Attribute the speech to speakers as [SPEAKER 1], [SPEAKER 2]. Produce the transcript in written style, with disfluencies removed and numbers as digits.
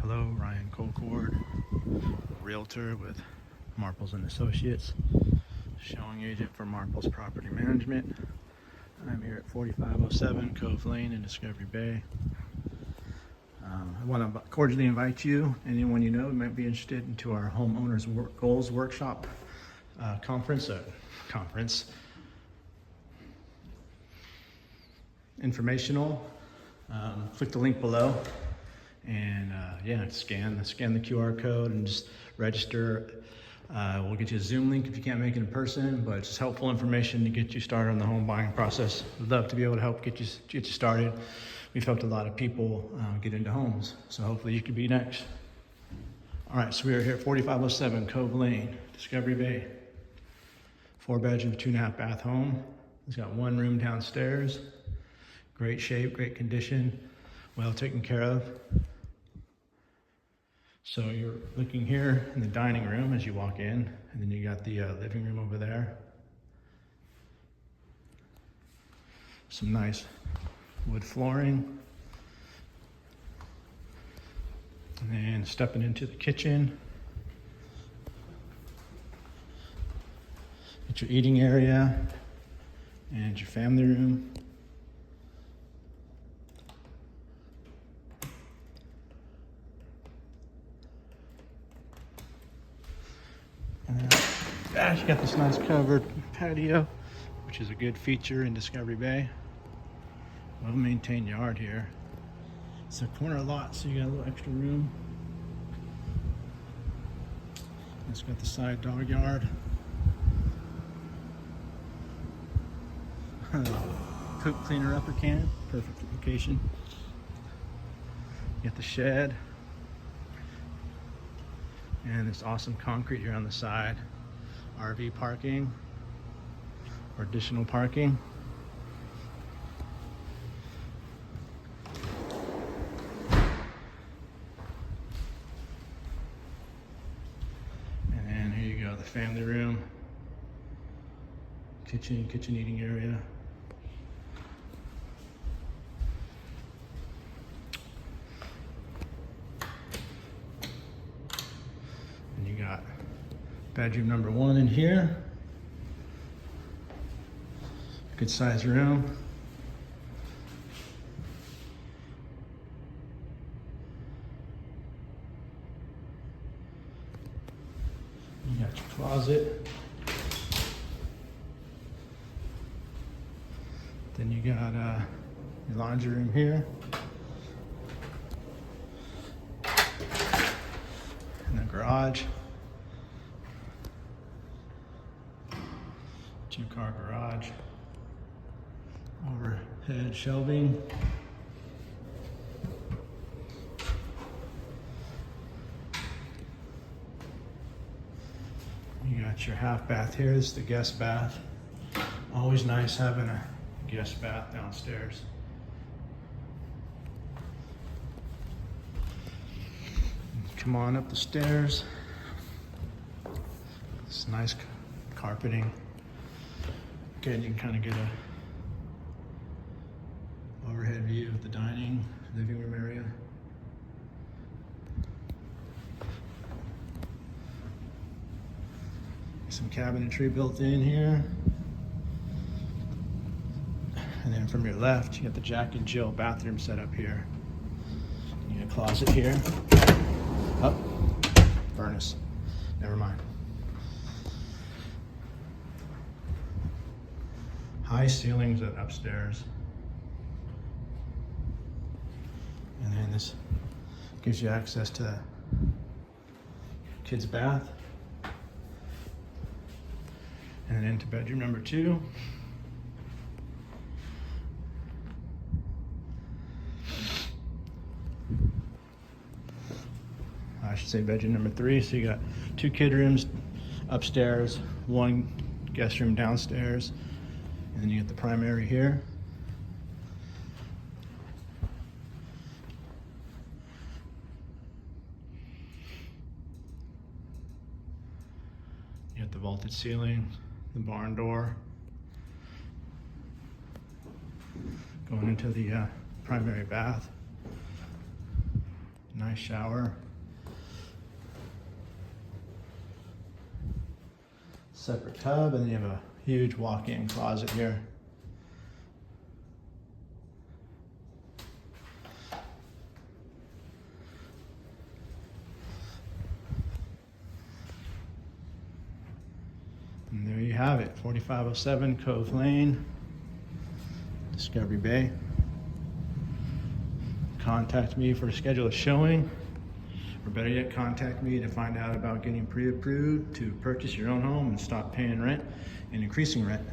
[SPEAKER 1] Hello, Ryan Colcord, Realtor with Marples and Associates, showing agent for Marples Property Management. I'm here at 4507 Cove Lane in Discovery Bay. I want to cordially invite you, anyone you know who might be interested, into our Homeowners Goals Workshop conference. Informational. Click the link below and scan the QR code and just register. We'll get you a Zoom link if you can't make it in person, but it's just helpful information to get you started on the home buying process. We'd love to be able to help get you started. We've helped a lot of people get into homes, so hopefully you could be next. All right, so we are here at 4507 Cove Lane, Discovery Bay. 4-bedroom, 2.5 bath home. It's got one room downstairs. Great shape, great condition, well taken care of. So you're looking here in the dining room as you walk in, and then you got the living room over there. Some nice wood flooring. And then stepping into the kitchen. It's your eating area and your family room. And you got this nice covered patio, which is a good feature in Discovery Bay. Well-maintained yard here. It's a corner lot, so you got a little extra room. It's got the side dog yard. Cook cleaner upper can, perfect location. You got the shed. And this awesome concrete here on the side. RV parking or additional parking. And then here you go, the family room, kitchen eating area. And you got bedroom number 1 in here. Good sized room. You got your closet. Then you got your laundry room here. And the garage. 2-car garage, overhead shelving. You got your half bath here. This is the guest bath. Always nice having a guest bath downstairs. Come on up the stairs. It's nice carpeting. Again, you can kind of get a overhead view of the dining, living room area. Some cabinetry built in here. And then from your left, you got the Jack and Jill bathroom set up here. You got a closet here. Oh, furnace. Never mind. High ceilings upstairs. And then this gives you access to the kids' bath. And then into bedroom number 2. I should say bedroom number 3. So you got 2 kid rooms upstairs, 1 guest room downstairs. And then you get the primary here. You got the vaulted ceiling, the barn door. Going into the primary bath. Nice shower. Separate tub, and then you have a huge walk-in closet here. And there you have it, 4507 Cove Lane, Discovery Bay. Contact me for a schedule a showing, or better yet, contact me to find out about getting pre-approved to purchase your own home and stop paying rent and increasing rent.